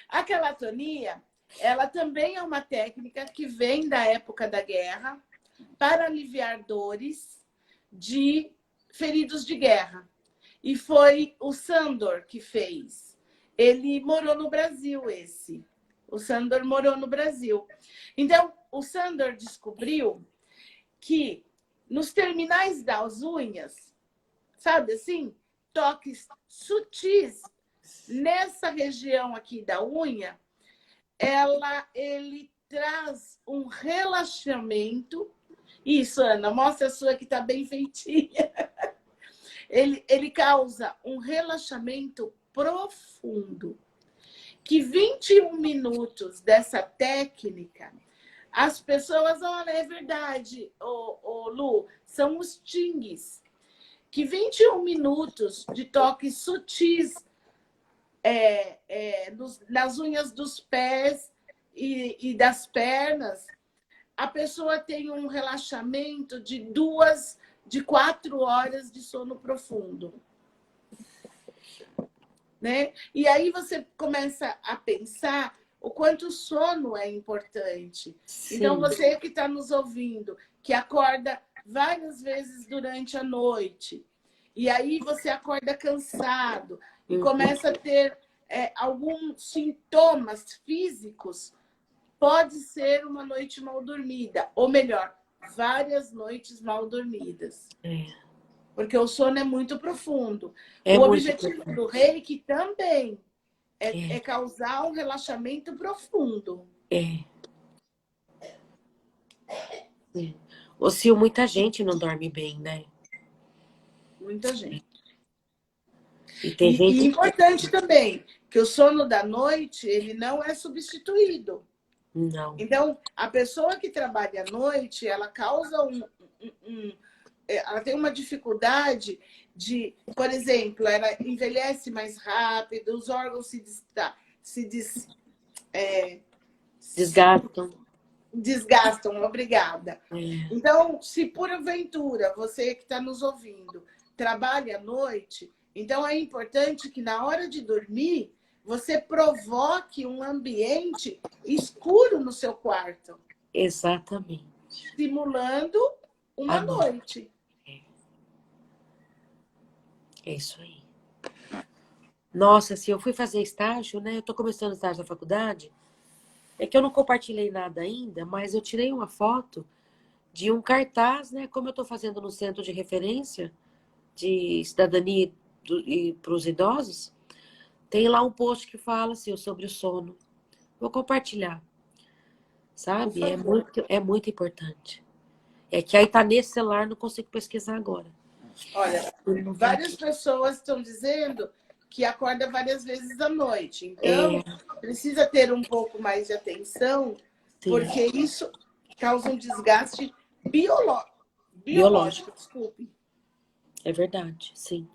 A calatonia, ela também é uma técnica que vem da época da guerra para aliviar dores de feridos de guerra. E foi o Sandor que fez. Ele morou no Brasil, esse. O Sandor morou no Brasil. Então, o Sandor descobriu que nos terminais das unhas, sabe assim, toques sutis nessa região aqui da unha, ele traz um relaxamento. Isso, Ana, mostra a sua que está bem feitinha. Ele causa um relaxamento profundo. Que 21 minutos dessa técnica, as pessoas, olha, é verdade, Lu, são os tings. Que 21 minutos de toques sutis nas unhas dos pés e das pernas, a pessoa tem um relaxamento de 2 de 4 horas de sono profundo. Né? E aí você começa a pensar o quanto o sono é importante. Sim. Então, você que está nos ouvindo, que acorda várias vezes durante a noite, e aí você acorda cansado e começa a ter alguns sintomas físicos, pode ser uma noite mal dormida, ou melhor, várias noites mal dormidas. Porque o sono é muito profundo. O objetivo do Reiki também é causar um relaxamento profundo. Ô, Sil, muita gente não dorme bem, né? Muita gente. E tem gente... E importante também, que o sono da noite, ele não é substituído. Não. Então, a pessoa que trabalha à noite, ela causa ela tem uma dificuldade de, por exemplo, ela envelhece mais rápido, os órgãos desgastam, obrigada. Então, se porventura você que está nos ouvindo trabalha à noite, então é importante que na hora de dormir você provoque um ambiente escuro no seu quarto. Exatamente. Simulando uma noite. É isso aí. Nossa, se eu fui fazer estágio, né? Eu tô começando o estágio da faculdade. É que eu não compartilhei nada ainda, mas eu tirei uma foto de um cartaz, né? Como eu tô fazendo no centro de referência de cidadania para os idosos. Tem lá um post que fala assim, sobre o sono. Vou compartilhar. Sabe? É muito importante. É que aí tá nesse celular, não consigo pesquisar agora. Olha, várias pessoas estão dizendo que acorda várias vezes à noite. Então, precisa ter um pouco mais de atenção, porque isso causa um desgaste biológico. Desculpe. É verdade, sim.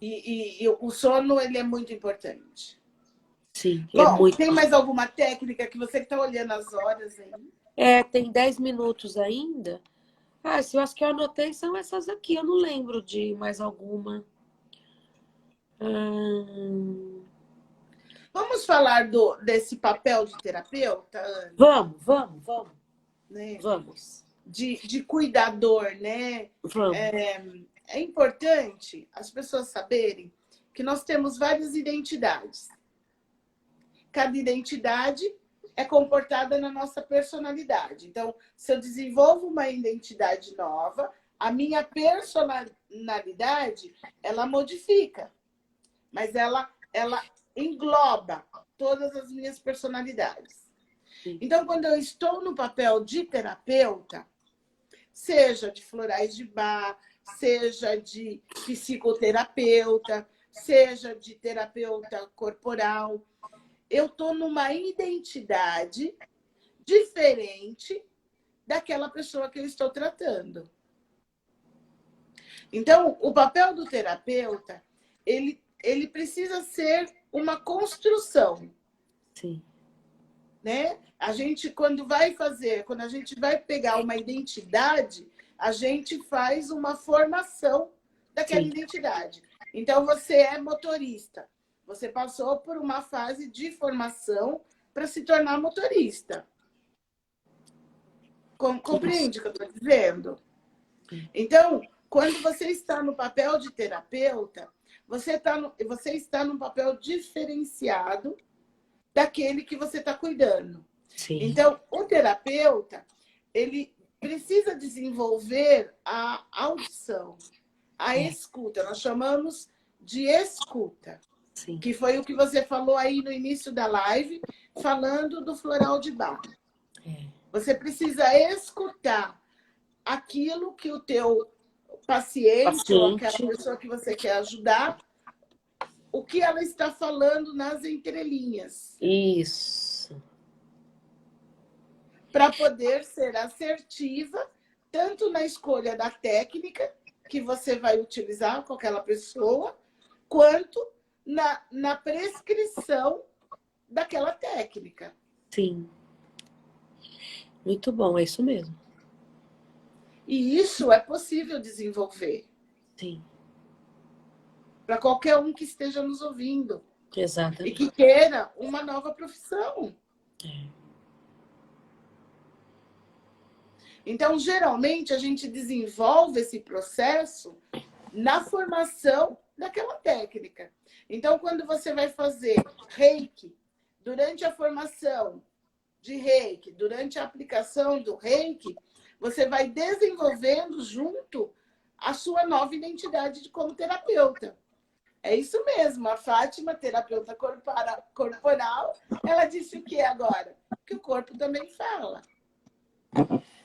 E o sono, ele é muito importante. Sim, Bom, tem mais alguma técnica que você está olhando as horas aí? Tem 10 minutos ainda. Se eu acho que eu anotei são essas aqui. Eu não lembro de mais alguma. Vamos falar desse papel de terapeuta, Ana? Vamos. Né? Vamos. De cuidador, né? Vamos. É importante as pessoas saberem que nós temos várias identidades. Cada identidade é comportada na nossa personalidade. Então, se eu desenvolvo uma identidade nova, a minha personalidade, ela modifica. Mas ela engloba todas as minhas personalidades. Então, quando eu estou no papel de terapeuta, seja de florais de Bach, seja de psicoterapeuta, seja de terapeuta corporal, eu estou numa identidade diferente daquela pessoa que eu estou tratando. Então, o papel do terapeuta, ele precisa ser uma construção. Sim. Né? A gente, quando a gente vai pegar uma identidade, a gente faz uma formação daquela identidade. Então, você é motorista. Você passou por uma fase de formação para se tornar motorista. Compreende o que eu estou dizendo? Então, quando você está no papel de terapeuta, você está num papel diferenciado daquele que você está cuidando. Sim. Então, o terapeuta, ele precisa desenvolver a audição, a escuta. Nós chamamos de escuta. Sim. Que foi o que você falou aí no início da live, falando do floral de Bach. Você precisa escutar aquilo que o teu paciente ou aquela pessoa que você quer ajudar, o que ela está falando nas entrelinhas. Isso. Para poder ser assertiva, tanto na escolha da técnica que você vai utilizar com aquela pessoa, quanto na prescrição daquela técnica. Sim. Muito bom, é isso mesmo. E isso é possível desenvolver Sim, para qualquer um que esteja nos ouvindo e que exatamente. queira uma nova profissão. É. Então, geralmente, a gente desenvolve esse processo na formação daquela técnica. Então, quando você vai fazer reiki, durante a formação de reiki, durante a aplicação do reiki, você vai desenvolvendo junto a sua nova identidade como terapeuta. É isso mesmo, a Fátima, terapeuta corporal, ela disse o que agora? Que o corpo também fala.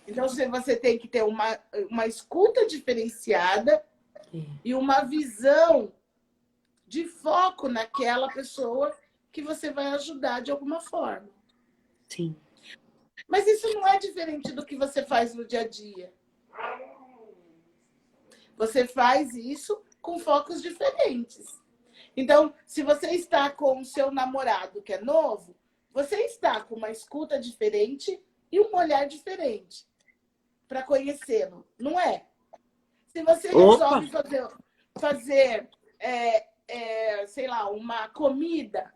Então, você tem que ter uma escuta diferenciada e uma visão de foco naquela pessoa que você vai ajudar de alguma forma. Sim. Mas isso não é diferente do que você faz no dia a dia. Você faz isso com focos diferentes. Então, se você está com o seu namorado que é novo, você está com uma escuta diferente e um olhar diferente para conhecê-lo, não é? Se você Opa! resolve fazer sei lá, uma comida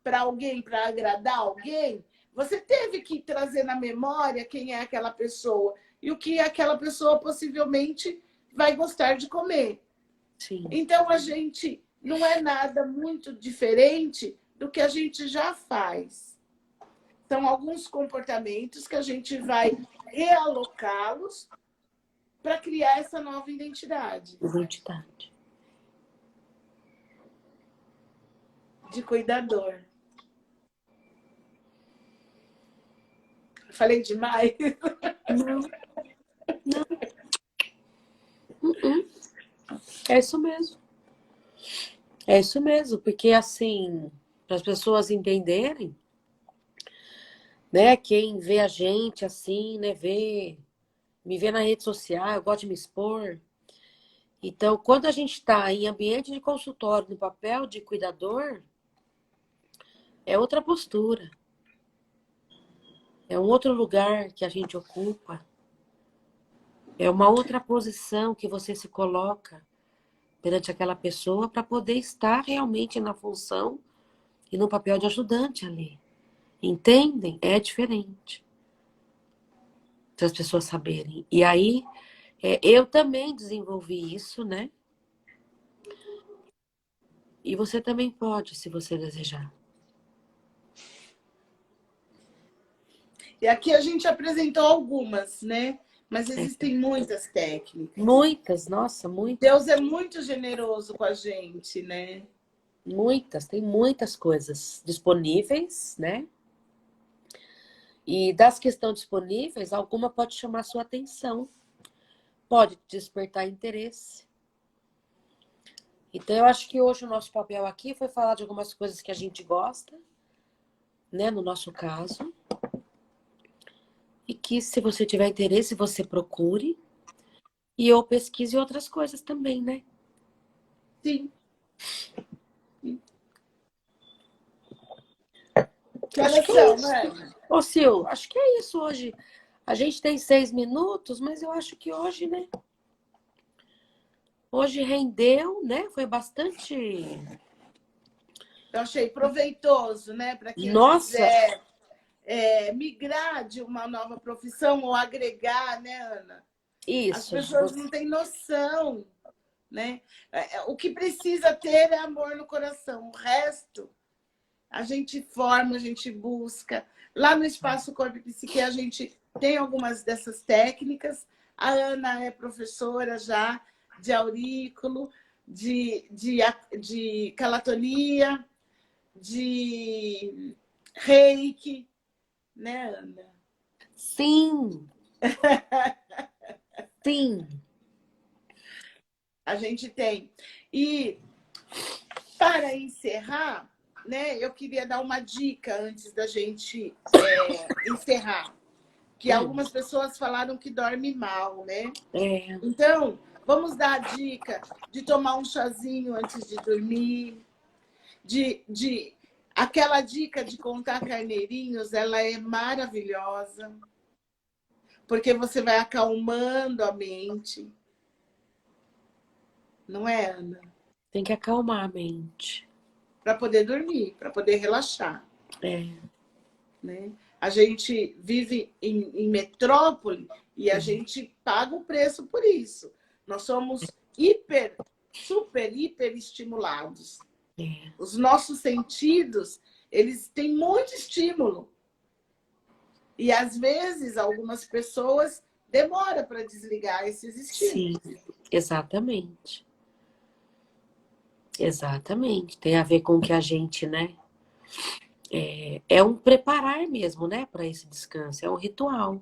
para alguém, para agradar alguém, você teve que trazer na memória quem é aquela pessoa e o que aquela pessoa possivelmente vai gostar de comer. Sim. Então, a gente não é nada muito diferente do que a gente já faz. São alguns comportamentos que a gente vai realocá-los para criar essa nova identidade. Identidade. De cuidador. Falei demais? Não, não. É isso mesmo. É isso mesmo, porque assim, para as pessoas entenderem, né, quem vê a gente assim, né, me vê na rede social, eu gosto de me expor. Então, quando a gente está em ambiente de consultório, no papel de cuidador, é outra postura. É um outro lugar que a gente ocupa. É uma outra posição que você se coloca perante aquela pessoa para poder estar realmente na função e no papel de ajudante ali. Entendem? É diferente. Para as pessoas saberem. E aí, eu também desenvolvi isso, né? E você também pode, se você desejar. E aqui a gente apresentou algumas, né? Mas É. existem muitas técnicas. Muitas, nossa, muitas. Deus é muito generoso com a gente, né? Muitas, tem muitas coisas disponíveis, né? E das que estão disponíveis, alguma pode chamar sua atenção, pode despertar interesse. Então, eu acho que hoje o nosso papel aqui foi falar de algumas coisas que a gente gosta, né? No nosso caso. E que, se você tiver interesse, você procure. E eu pesquise outras coisas também, né? Sim. Que horas são, né? Ô, Sil, acho que é isso hoje. A gente tem 6 minutos, mas eu acho que hoje, né? Hoje rendeu, né? Foi bastante. Eu achei proveitoso, né? Para quem Nossa! quiser migrar de uma nova profissão ou agregar, né, Ana? As Isso. pessoas não têm noção, né? O que precisa ter é amor no coração. O resto, a gente forma, a gente busca. Lá no Espaço Corpo e Psique, a gente tem algumas dessas técnicas. A Ana é professora já de aurículo, de calatonia, de reiki, né, Ana? Sim! Sim! A gente tem. E para encerrar, né, eu queria dar uma dica antes da gente encerrar. Que algumas pessoas falaram que dorme mal, né? É. Então, vamos dar a dica de tomar um chazinho antes de dormir, aquela dica de contar carneirinhos, ela é maravilhosa. porque você vai acalmando a mente. Não é, Ana? Tem que acalmar a mente. Para poder dormir, para poder relaxar. É. Né? A gente vive em metrópole e a gente paga o preço por isso. Nós somos hiper estimulados. É. Os nossos sentidos, eles têm muito estímulo. E às vezes algumas pessoas demoram para desligar esses estímulos. Sim, exatamente. Exatamente. Tem a ver com o que a gente, né? É um preparar mesmo, né, para esse descanso. É um ritual.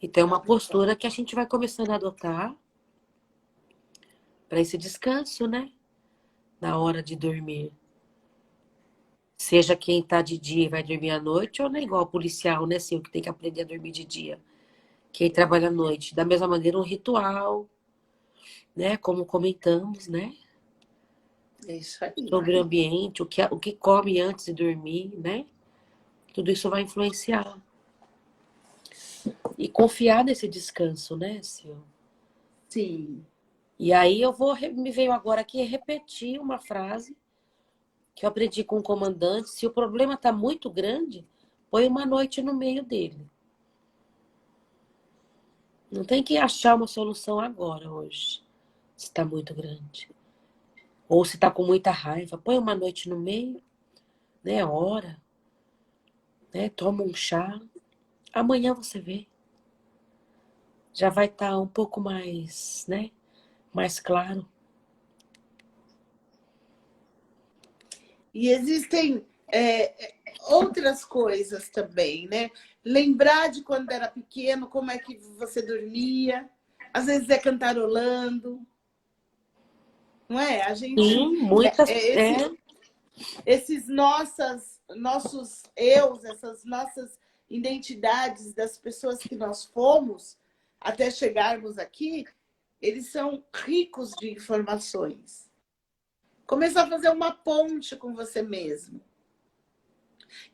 E tem uma postura que a gente vai começando a adotar para esse descanso, né? Na hora de dormir. Seja quem tá de dia e vai dormir à noite, ou não é igual policial, né, Sil, que tem que aprender a dormir de dia. Quem trabalha à noite. Da mesma maneira, um ritual, né? Como comentamos, né? É isso aí. Sobre o ambiente, o que come antes de dormir, né? Tudo isso vai influenciar. E confiar nesse descanso, né, Sil? Sim. E aí me veio agora aqui repetir uma frase que eu aprendi com o comandante. Se o problema está muito grande, põe uma noite no meio dele. Não tem que achar uma solução agora, hoje, se está muito grande. Ou se está com muita raiva, põe uma noite no meio, né? Ora, né? Toma um chá. Amanhã você vê. Já vai estar um pouco mais, né? Mais claro. E existem outras coisas também, né? Lembrar de quando era pequeno, como é que você dormia. Às vezes é cantarolando, não é? A gente... Sim, muitas. Esses nossos eus, essas nossas identidades das pessoas que nós fomos até chegarmos aqui, eles são ricos de informações. Começa a fazer uma ponte com você mesmo.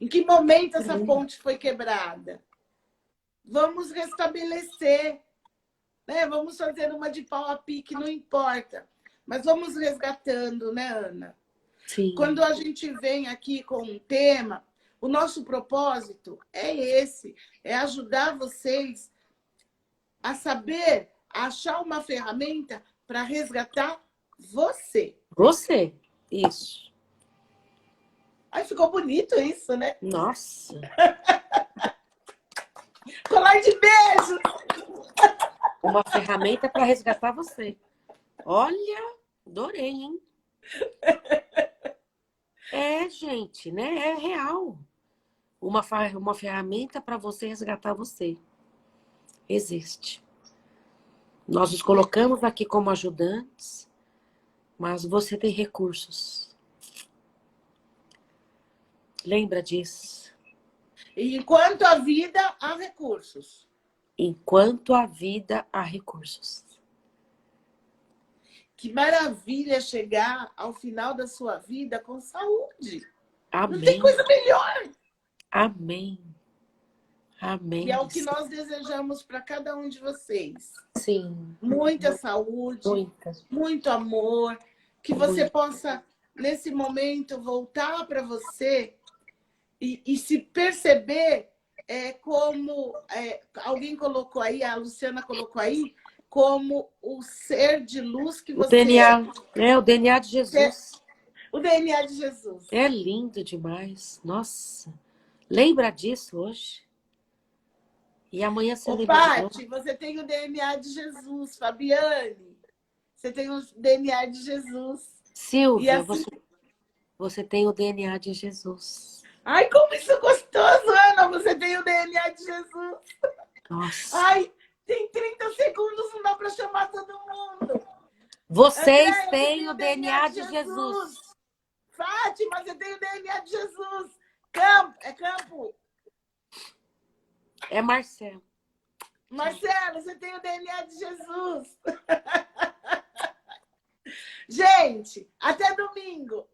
Em que momento essa ponte foi quebrada? Vamos restabelecer, né? Vamos fazer uma de pau a pique, não importa. Mas vamos resgatando, né, Ana? Sim. Quando a gente vem aqui com um tema, o nosso propósito é esse, é ajudar vocês a saber achar uma ferramenta para resgatar você. Você, isso. Aí ficou bonito isso, né? Nossa. Colar de beijo! Uma ferramenta para resgatar você. Olha, adorei, hein? É, gente, né? É real. Uma ferramenta para você resgatar você. Existe. Nós nos colocamos aqui como ajudantes, mas você tem recursos. Lembra disso. E enquanto a vida, há recursos. Enquanto a vida, há recursos. Que maravilha chegar ao final da sua vida com saúde. Amém. Não tem coisa melhor. Amém. Amém. Que é o que nós desejamos para cada um de vocês. Sim. Muita saúde, muito amor, que você possa, nesse momento, voltar para você e se perceber como alguém colocou aí, a Luciana colocou aí, como o ser de luz que você é. O DNA de Jesus. O DNA de Jesus. É lindo demais. Nossa. Lembra disso hoje? E amanhã você lembra de novo. Paty, você tem o DNA de Jesus. Fabiane, você tem o DNA de Jesus. Silvia, assim... você tem o DNA de Jesus. Ai, como isso é gostoso, Ana! Você tem o DNA de Jesus. Nossa. Ai, tem 30 segundos, não dá para chamar todo mundo. Vocês Andréia, têm o DNA de Jesus. Fátima, você tem o DNA de Jesus. Campo. É Marcelo. Marcelo, você tem o DNA de Jesus. Gente, até domingo.